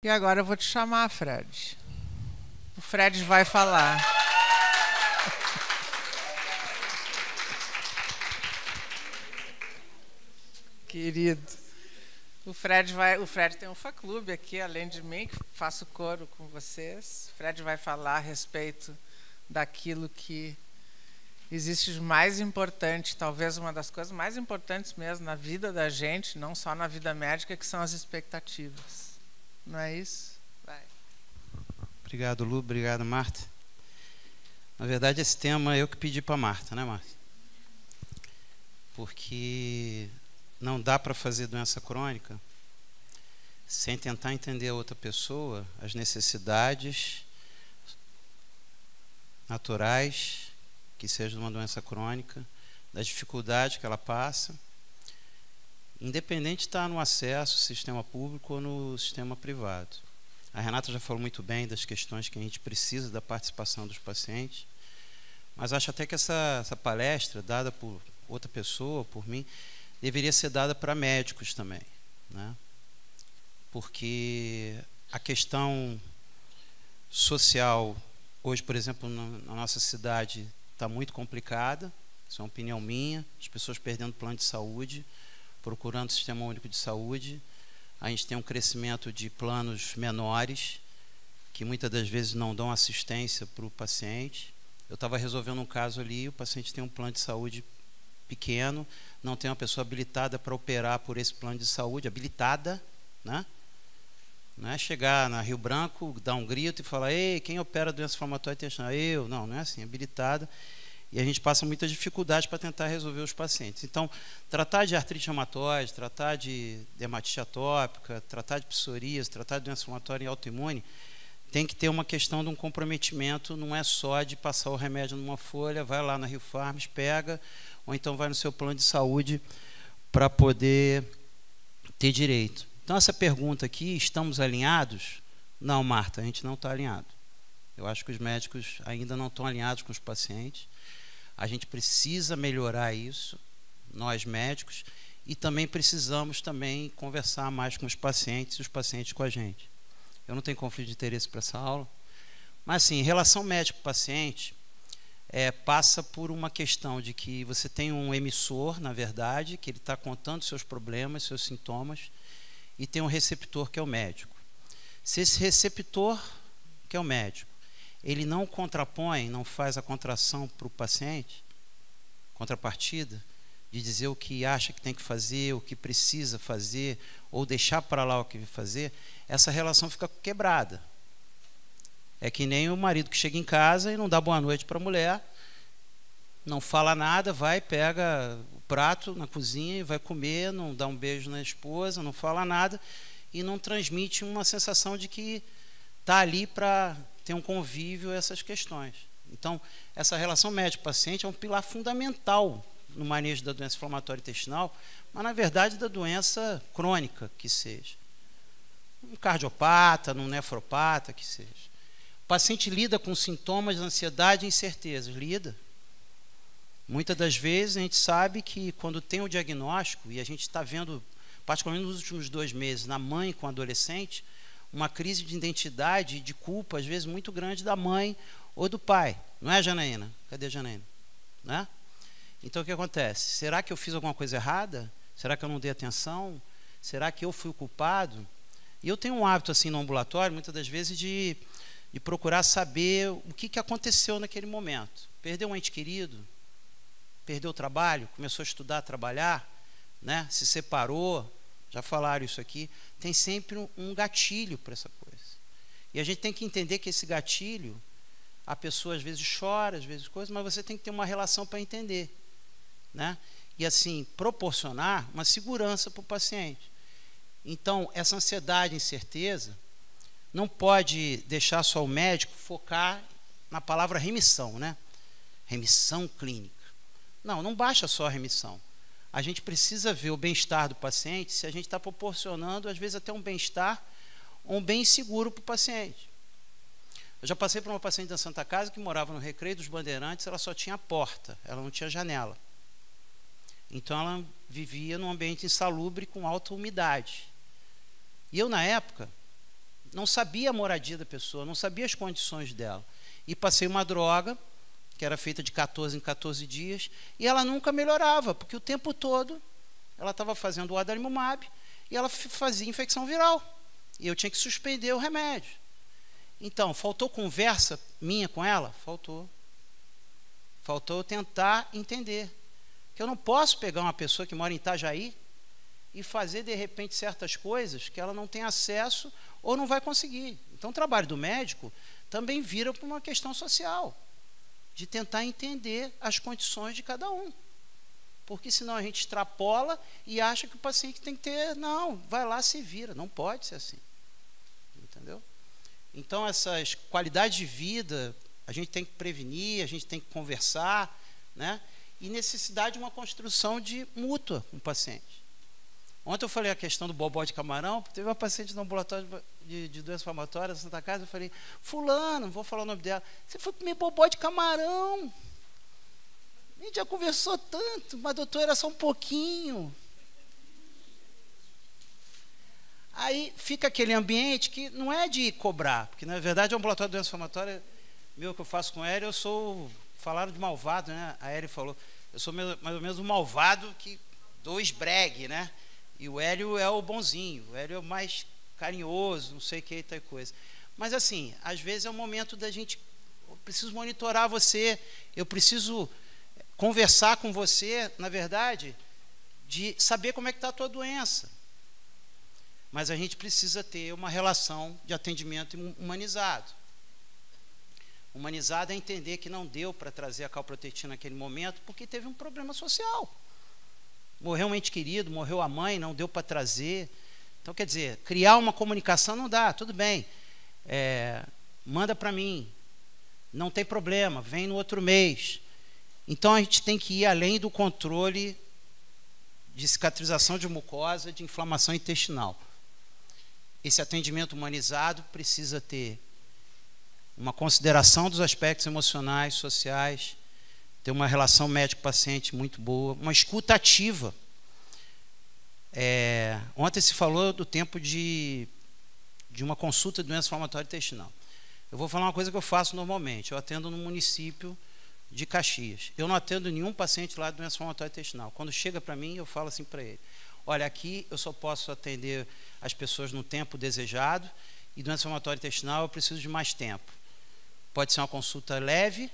E agora eu vou te chamar, Fred. O Fred vai falar. Querido. O Fred tem um fã-clube aqui, além de mim, que faço coro com vocês. O Fred vai falar a respeito daquilo que existe de mais importante, talvez uma das coisas mais importantes mesmo na vida da gente, não só na vida médica, que são as expectativas. Não é isso? Vai. Obrigado, Lu. Obrigado, Marta. Na verdade, esse tema eu que pedi para Marta, né, Marta? Porque não dá para fazer doença crônica sem tentar entender a outra pessoa, as necessidades naturais que seja de uma doença crônica, das dificuldades que ela passa, independente de estar no acesso, sistema público ou no sistema privado. A Renata já falou muito bem das questões que a gente precisa da participação dos pacientes, mas acho até que essa palestra, dada por outra pessoa, por mim, deveria ser dada para médicos também, né? Porque a questão social, hoje, por exemplo, na nossa cidade, está muito complicada, isso é uma opinião minha, as pessoas perdendo plano de saúde, procurando o Sistema Único de Saúde, a gente tem um crescimento de planos menores, que muitas das vezes não dão assistência para o paciente. Eu estava resolvendo um caso ali, o paciente tem um plano de saúde pequeno, não tem uma pessoa habilitada para operar por esse plano de saúde, habilitada, né? Não é chegar na Rio Branco, dar um grito e falar: ei, quem opera doença inflamatória intestinal? Eu. Não é assim, habilitada. E a gente passa muitas dificuldades para tentar resolver os pacientes. Então, tratar de artrite reumatoide, tratar de dermatite atópica, tratar de psoríase, tratar de doença inflamatória autoimune, tem que ter uma questão de um comprometimento, não é só de passar o remédio numa folha, vai lá na Rio Farms, pega, ou então vai no seu plano de saúde para poder ter direito. Então, essa pergunta aqui, estamos alinhados? Não, Marta, a gente não está alinhado. Eu acho que os médicos ainda não estão alinhados com os pacientes. A gente precisa melhorar isso, nós médicos, e também precisamos conversar mais com os pacientes e os pacientes com a gente. Eu não tenho conflito de interesse para essa aula, mas assim, relação médico-paciente passa por uma questão de que você tem um emissor, na verdade, que ele está contando seus problemas, seus sintomas, e tem um receptor, que é o médico. Se esse receptor, que é o médico, ele não contrapõe, não faz a contração para o paciente, contrapartida, de dizer o que acha que tem que fazer, o que precisa fazer, ou deixar para lá o que vai fazer, essa relação fica quebrada. É que nem o marido que chega em casa e não dá boa noite para a mulher, não fala nada, vai, pega o prato na cozinha e vai comer, não dá um beijo na esposa, não fala nada e não transmite uma sensação de que está ali para ter um convívio a essas questões. Então, essa relação médico-paciente é um pilar fundamental no manejo da doença inflamatória intestinal, mas, na verdade, da doença crônica que seja. Um cardiopata, um nefropata que seja. O paciente lida com sintomas de ansiedade e incertezas, lida. Muitas das vezes a gente sabe que quando tem o diagnóstico, e a gente está vendo, particularmente nos últimos 2 meses, na mãe com adolescente, uma crise de identidade e de culpa, às vezes, muito grande da mãe ou do pai. Não é, Janaína? Cadê a Janaína? Né? Então, o que acontece? Será que eu fiz alguma coisa errada? Será que eu não dei atenção? Será que eu fui o culpado? E eu tenho um hábito, assim, no ambulatório, muitas das vezes, de procurar saber o que aconteceu naquele momento. Perdeu um ente querido? Perdeu o trabalho? Começou a estudar, a trabalhar? Né? Se separou? Já falaram isso aqui. Tem sempre um gatilho para essa coisa. E a gente tem que entender que esse gatilho, a pessoa às vezes chora, às vezes coisa, mas você tem que ter uma relação para entender, né? E assim, proporcionar uma segurança para o paciente. Então, essa ansiedade e incerteza não pode deixar só o médico focar na palavra remissão, né? Remissão clínica. Não basta só a remissão. A gente precisa ver o bem-estar do paciente, se a gente está proporcionando, às vezes, até um bem-estar ou um bem seguro para o paciente. Eu já passei por uma paciente da Santa Casa que morava no Recreio dos Bandeirantes, ela só tinha porta, ela não tinha janela. Então, ela vivia num ambiente insalubre com alta umidade. E eu, na época, não sabia a moradia da pessoa, não sabia as condições dela. E passei uma droga, que era feita de 14 em 14 dias, e ela nunca melhorava, porque o tempo todo ela estava fazendo o adalimumab e ela fazia infecção viral. E eu tinha que suspender o remédio. Então, faltou conversa minha com ela? Faltou. Faltou eu tentar entender. Que eu não posso pegar uma pessoa que mora em Itajaí e fazer, de repente, certas coisas que ela não tem acesso ou não vai conseguir. Então, o trabalho do médico também vira para uma questão social, de tentar entender as condições de cada um. Porque senão a gente extrapola e acha que o paciente tem que ter... Não, vai lá, se vira. Não pode ser assim. Entendeu? Então, essas qualidades de vida, a gente tem que prevenir, a gente tem que conversar, né? E necessidade de uma construção de mútua com o paciente. Ontem eu falei a questão do bobó de camarão, teve uma paciente no ambulatório de doença inflamatória da Santa Casa, eu falei, fulano, não vou falar o nome dela, você foi comer bobó de camarão? A gente já conversou tanto, mas doutor, era só um pouquinho. Aí fica aquele ambiente que não é de cobrar, porque na verdade o ambulatório de doença inflamatória, meu que eu faço com Hélio, eu sou, falaram de malvado, né? A Hélio falou, eu sou mais ou menos um malvado que dou esbregue, né? E o Hélio é o bonzinho, o Hélio é o mais carinhoso, não sei o que e tal coisa. Mas assim, às vezes é o momento da gente, eu preciso monitorar você, eu preciso conversar com você, na verdade, de saber como é que está a tua doença. Mas a gente precisa ter uma relação de atendimento humanizado. Humanizado é entender que não deu para trazer a calprotectina naquele momento, porque teve um problema social. Morreu um ente querido, morreu a mãe, não deu para trazer. Então, quer dizer, criar uma comunicação não dá, tudo bem. Manda para mim, não tem problema, vem no outro mês. Então, a gente tem que ir além do controle de cicatrização de mucosa, de inflamação intestinal. Esse atendimento humanizado precisa ter uma consideração dos aspectos emocionais, sociais, ter uma relação médico-paciente muito boa, uma escuta ativa. Ontem se falou do tempo de uma consulta de doença inflamatória intestinal. Eu vou falar uma coisa que eu faço normalmente. Eu atendo no município de Caxias. Eu não atendo nenhum paciente lá de doença inflamatória intestinal. Quando chega para mim, eu falo assim para ele, olha, aqui eu só posso atender as pessoas no tempo desejado e doença inflamatória intestinal eu preciso de mais tempo. Pode ser uma consulta leve,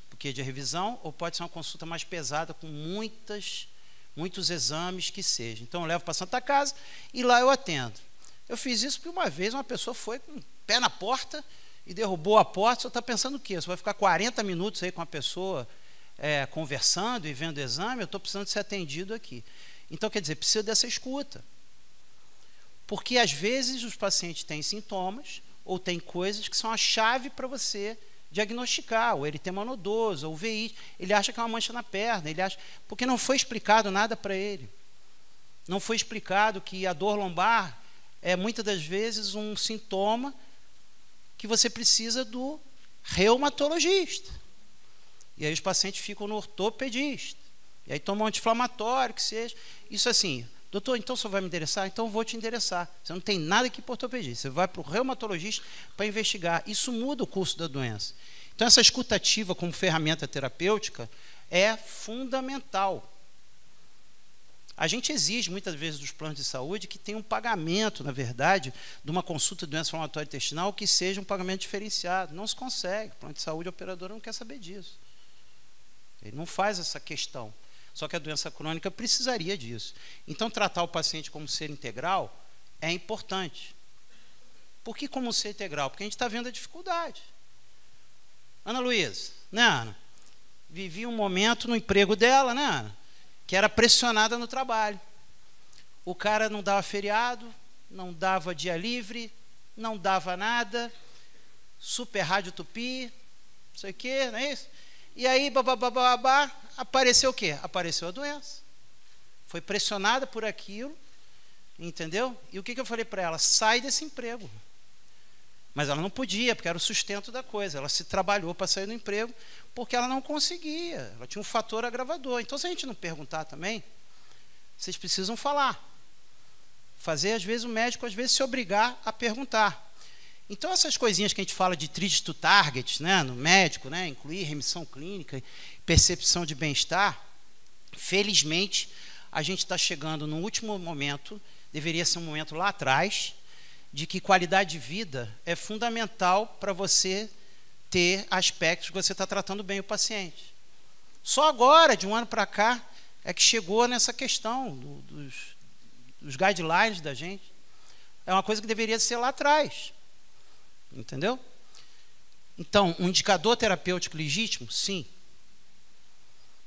porque é de revisão, ou pode ser uma consulta mais pesada, com muitos exames que seja. Então eu levo para a Santa Casa e lá eu atendo. Eu fiz isso porque uma vez uma pessoa foi com o pé na porta e derrubou a porta. Você está pensando o quê? Você vai ficar 40 minutos aí com a pessoa conversando e vendo o exame? Eu estou precisando ser atendido aqui. Então, quer dizer, precisa dessa escuta. Porque, às vezes, os pacientes têm sintomas ou têm coisas que são a chave para você diagnosticar, o eritema nodoso, ou o VI. Ele acha que é uma mancha na perna, porque não foi explicado nada para ele. Não foi explicado que a dor lombar é, muitas das vezes, um sintoma que você precisa do reumatologista. E aí os pacientes ficam no ortopedista. E aí tomam um anti-inflamatório, que seja. Isso assim, doutor, então o senhor vai me endereçar? Então eu vou te endereçar. Você não tem nada aqui para ortopedista. Você vai para o reumatologista para investigar. Isso muda o curso da doença. Então essa escuta ativa como ferramenta terapêutica é fundamental. A gente exige, muitas vezes, dos planos de saúde que tenha um pagamento, na verdade, de uma consulta de doença inflamatória intestinal que seja um pagamento diferenciado. Não se consegue. O plano de saúde, a operadora não quer saber disso. Ele não faz essa questão. Só que a doença crônica precisaria disso. Então, tratar o paciente como ser integral é importante. Por que como ser integral? Porque a gente está vendo a dificuldade. Ana Luísa, né, Ana? Vivi um momento no emprego dela, né, Ana? Que era pressionada no trabalho. O cara não dava feriado, não dava dia livre, não dava nada, super rádio tupi, não sei o quê, não é isso? E aí, babá, apareceu o quê? Apareceu a doença. Foi pressionada por aquilo, entendeu? E o que eu falei para ela? Sai desse emprego. Mas ela não podia, porque era o sustento da coisa. Ela se trabalhou para sair do emprego, porque ela não conseguia. Ela tinha um fator agravador. Então, se a gente não perguntar também, vocês precisam falar. Fazer, às vezes, o médico, às vezes, se obrigar a perguntar. Então, essas coisinhas que a gente fala de treat to target, né, no médico, né, incluir remissão clínica, percepção de bem-estar, felizmente, a gente está chegando no último momento, deveria ser um momento lá atrás, de que qualidade de vida é fundamental para você ter aspectos que você está tratando bem o paciente. Só agora, de um ano para cá, é que chegou nessa questão dos guidelines da gente. É uma coisa que deveria ser lá atrás. Entendeu? Então, um indicador terapêutico legítimo? Sim.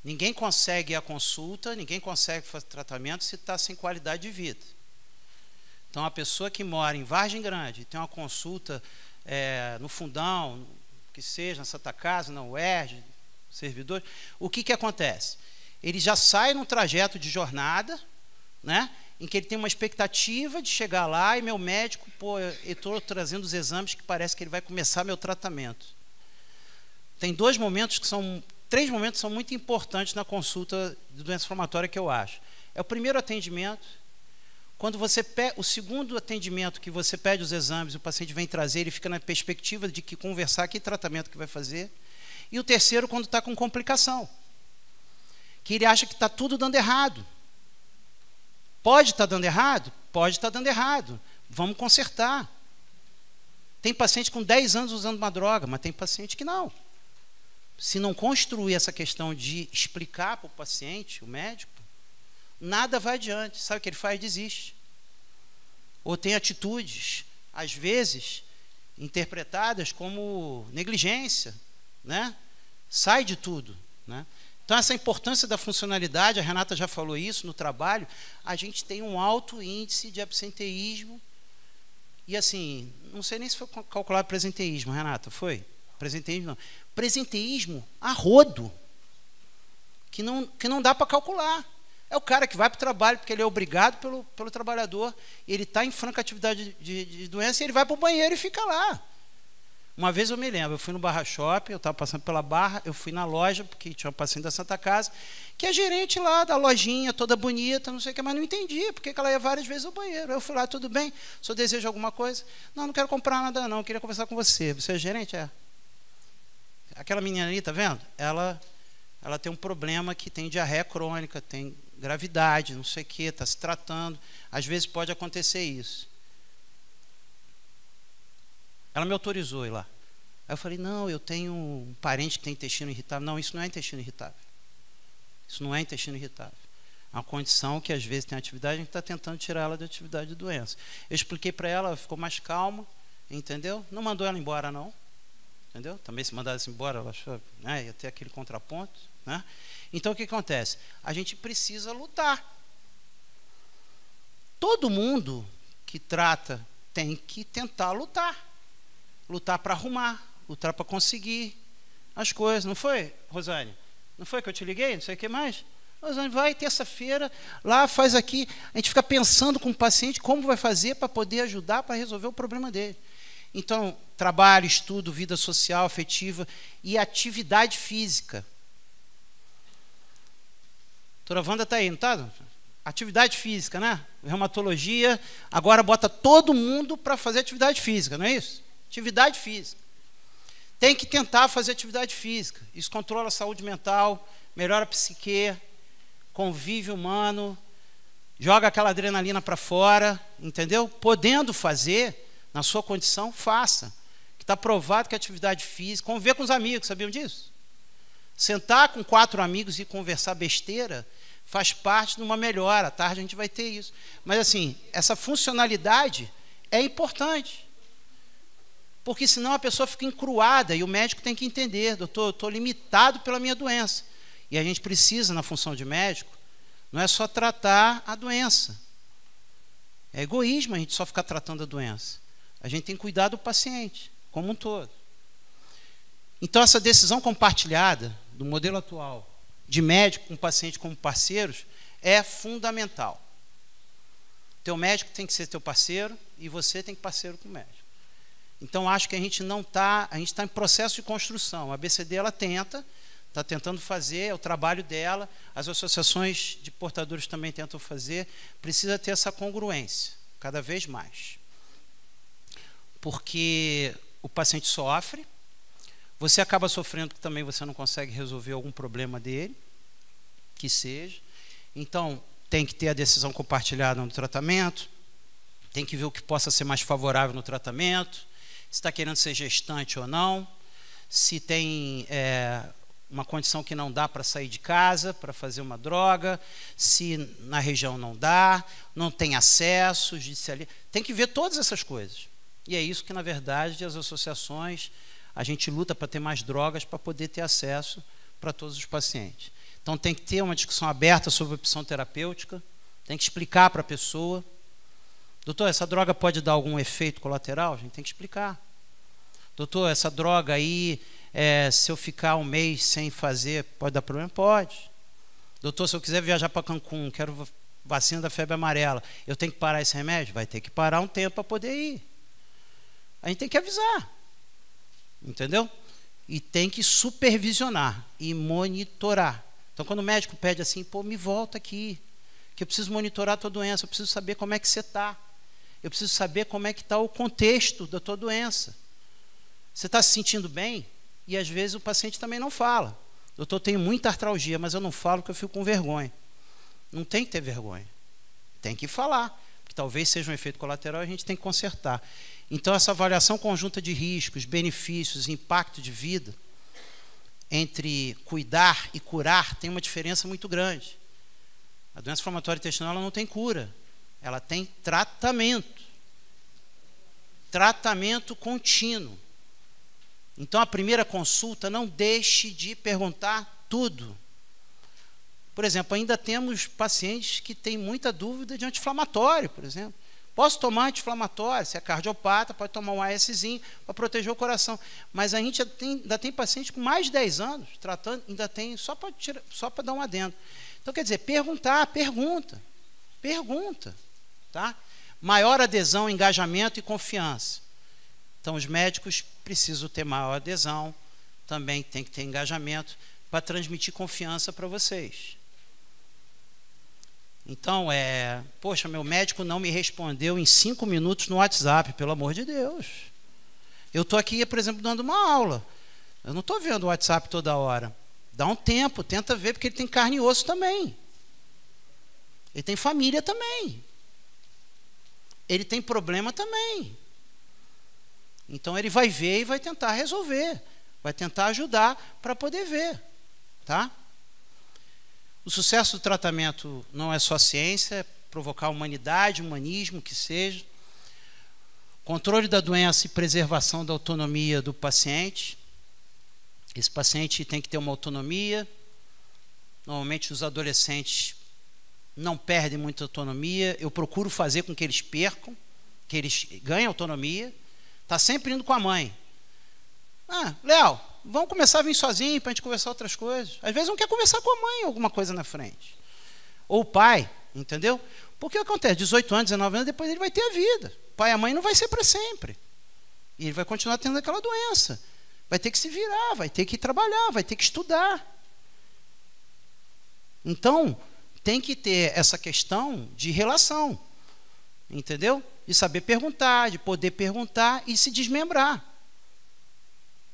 Ninguém consegue ir à consulta, ninguém consegue fazer tratamento se está sem qualidade de vida. Então, a pessoa que mora em Vargem Grande, tem uma consulta no Fundão, que seja, na Santa Casa, na UERJ, servidor, o que acontece? Ele já sai num trajeto de jornada, né, em que ele tem uma expectativa de chegar lá e meu médico, pô, eu estou trazendo os exames que parece que ele vai começar meu tratamento. Tem três momentos que são muito importantes na consulta de doença inflamatória que eu acho. É o primeiro atendimento, quando você o segundo atendimento que você pede os exames, o paciente vem trazer, ele fica na perspectiva de que conversar que tratamento que vai fazer. E o terceiro, quando está com complicação, que ele acha que está tudo dando errado. Pode estar dando errado? Pode estar dando errado. Vamos consertar. Tem paciente com 10 anos usando uma droga, mas tem paciente que não. Se não construir essa questão de explicar para o paciente, o médico, nada vai adiante. Sabe o que ele faz? Desiste. Ou tem atitudes, às vezes, interpretadas como negligência, né? Sai de tudo, né? Então, essa importância da funcionalidade, a Renata já falou isso no trabalho, a gente tem um alto índice de absenteísmo. E assim, não sei nem se foi calculado presenteísmo, Renata, foi? Presenteísmo não. Presenteísmo a rodo, que não dá para calcular. É o cara que vai para o trabalho porque ele é obrigado pelo trabalhador, ele está em franca atividade de doença, e ele vai para o banheiro e fica lá. Uma vez eu me lembro, eu fui no Barra Shopping, eu estava passando pela Barra, eu fui na loja, porque tinha uma paciente da Santa Casa, que a gerente lá da lojinha, toda bonita, não sei o que, mas não entendia, porque ela ia várias vezes ao banheiro. Eu fui lá, tudo bem? O senhor deseja alguma coisa? Não, não quero comprar nada não, eu queria conversar com você. Você é gerente? É. Aquela menina ali, tá vendo? Ela tem um problema que tem diarreia crônica, tem gravidade, não sei o que, está se tratando. Às vezes pode acontecer isso. Ela me autorizou a ir lá. Aí eu falei, não, eu tenho um parente que tem intestino irritável. Não, isso não é intestino irritável. Isso não é intestino irritável. É uma condição que às vezes tem atividade, a gente está tentando tirar ela da atividade de doença. Eu expliquei para ela, ela ficou mais calma, entendeu? Não mandou ela embora, não. Entendeu? Também se mandasse embora, ela achou, né, ia ter aquele contraponto, né? Então, o que acontece? A gente precisa lutar. Todo mundo que trata tem que tentar lutar. Lutar para arrumar, lutar para conseguir as coisas. Não foi, Rosane? Não foi que eu te liguei? Não sei o que mais? Rosane, vai terça-feira, lá faz aqui. A gente fica pensando com o paciente como vai fazer para poder ajudar, para resolver o problema dele. Então, trabalho, estudo, vida social, afetiva e atividade física. A doutora Wanda está aí, não está? Atividade física, né? Reumatologia, agora bota todo mundo para fazer atividade física, não é isso? Atividade física. Tem que tentar fazer atividade física. Isso controla a saúde mental, melhora a psique, convívio humano, joga aquela adrenalina para fora, entendeu? Podendo fazer, na sua condição, faça. Está provado que a atividade física, conviver com os amigos, sabiam disso? Sentar com 4 amigos e conversar besteira faz parte de uma melhora. À tarde a gente vai ter isso. Mas assim, essa funcionalidade é importante. Porque senão a pessoa fica encruada e o médico tem que entender, doutor, eu estou limitado pela minha doença. E a gente precisa, na função de médico, não é só tratar a doença. É egoísmo a gente só ficar tratando a doença. A gente tem que cuidar do paciente, como um todo. Então, essa decisão compartilhada do modelo atual de médico com paciente como parceiros é fundamental. Teu médico tem que ser teu parceiro e você tem que ser parceiro com o médico. Então, acho que a gente está em processo de construção. A ABCD, ela está tentando fazer, é o trabalho dela, as associações de portadores também tentam fazer, precisa ter essa congruência, cada vez mais. porque o paciente sofre, você acaba sofrendo porque também você não consegue resolver algum problema dele, que seja. Então, tem que ter a decisão compartilhada no tratamento, tem que ver o que possa ser mais favorável no tratamento, se está querendo ser gestante ou não, se tem uma condição que não dá para sair de casa, para fazer uma droga, se na região não dá, não tem acesso, tem que ver todas essas coisas. E é isso que, na verdade, as associações, a gente luta para ter mais drogas para poder ter acesso para todos os pacientes. Então, tem que ter uma discussão aberta sobre a opção terapêutica, tem que explicar para a pessoa. Doutor, essa droga pode dar algum efeito colateral? A gente tem que explicar. Doutor, essa droga aí, se eu ficar um mês sem fazer, pode dar problema? Pode. Doutor, se eu quiser viajar para Cancún, quero vacina da febre amarela, eu tenho que parar esse remédio? Vai ter que parar um tempo para poder ir. A gente tem que avisar. Entendeu? E tem que supervisionar e monitorar. Então, quando o médico pede assim, pô, me volta aqui, que eu preciso monitorar a tua doença, eu preciso saber como é que você está. Eu preciso saber como é que está o contexto da tua doença. Você está se sentindo bem? E às vezes o paciente também não fala. Doutor, eu tenho muita artralgia, mas eu não falo porque eu fico com vergonha. Não tem que ter vergonha. Tem que falar, porque talvez seja um efeito colateral e a gente tem que consertar. Então, essa avaliação conjunta de riscos, benefícios, impacto de vida, entre cuidar e curar, tem uma diferença muito grande. A doença inflamatória intestinal ela não tem cura, ela tem tratamento. Tratamento contínuo. Então, a primeira consulta, não deixe de perguntar tudo. Por exemplo, ainda temos pacientes que têm muita dúvida de anti-inflamatório, por exemplo. Posso tomar anti-inflamatório? Se é cardiopata, pode tomar um ASzinho para proteger o coração. Mas a gente ainda tem paciente com mais de 10 anos, tratando, ainda tem, só para dar um adendo. Então, quer dizer, pergunta. Tá? Maior adesão, engajamento e confiança. Então, os médicos precisam ter maior adesão, também tem que ter engajamento para transmitir confiança para vocês. Então, poxa, meu médico não me respondeu em 5 minutos no WhatsApp, pelo amor de Deus. Eu estou aqui, por exemplo, dando uma aula. Eu não estou vendo o WhatsApp toda hora. Dá um tempo, tenta ver, porque ele tem carne e osso também. Ele tem família também. Ele tem problema também. Então, ele vai ver e vai tentar resolver. Vai tentar ajudar para poder ver. Tá? O sucesso do tratamento não é só ciência, é provocar humanidade, humanismo, que seja. Controle da doença e preservação da autonomia do paciente. Esse paciente tem que ter uma autonomia. Normalmente os adolescentes não perdem muita autonomia. Eu procuro fazer com que eles percam, que eles ganhem autonomia. Está sempre indo com a mãe. Léo, vamos começar a vir sozinho para a gente conversar outras coisas. Às vezes não quer conversar com a mãe alguma coisa na frente. Ou o pai, entendeu? Porque o que acontece? 18 anos, 19 anos, depois ele vai ter a vida. O pai e a mãe não vai ser para sempre. E ele vai continuar tendo aquela doença. Vai ter que se virar, vai ter que trabalhar, vai ter que estudar. Então, tem que ter essa questão de relação. Entendeu? De saber perguntar, de poder perguntar e se desmembrar.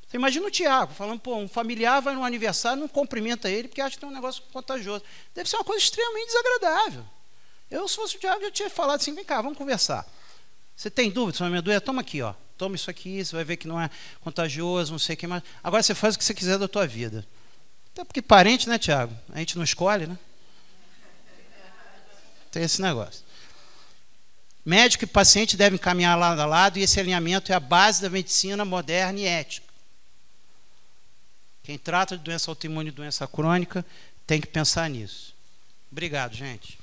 Você imagina o Tiago falando, pô, um familiar vai no aniversário, não cumprimenta ele porque acha que tem um negócio contagioso. Deve ser uma coisa extremamente desagradável. Eu, se fosse o Tiago, eu tinha falado assim, vem cá, vamos conversar. Você tem dúvida sobre a minha doença? Toma aqui, ó. Toma isso aqui, você vai ver que não é contagioso, não sei o que mais. Agora você faz o que você quiser da tua vida. Até porque parente, né, Tiago? A gente não escolhe, né? Tem esse negócio. Médico e paciente devem caminhar lado a lado e esse alinhamento é a base da medicina moderna e ética. Quem trata de doença autoimune e doença crônica tem que pensar nisso. Obrigado, gente.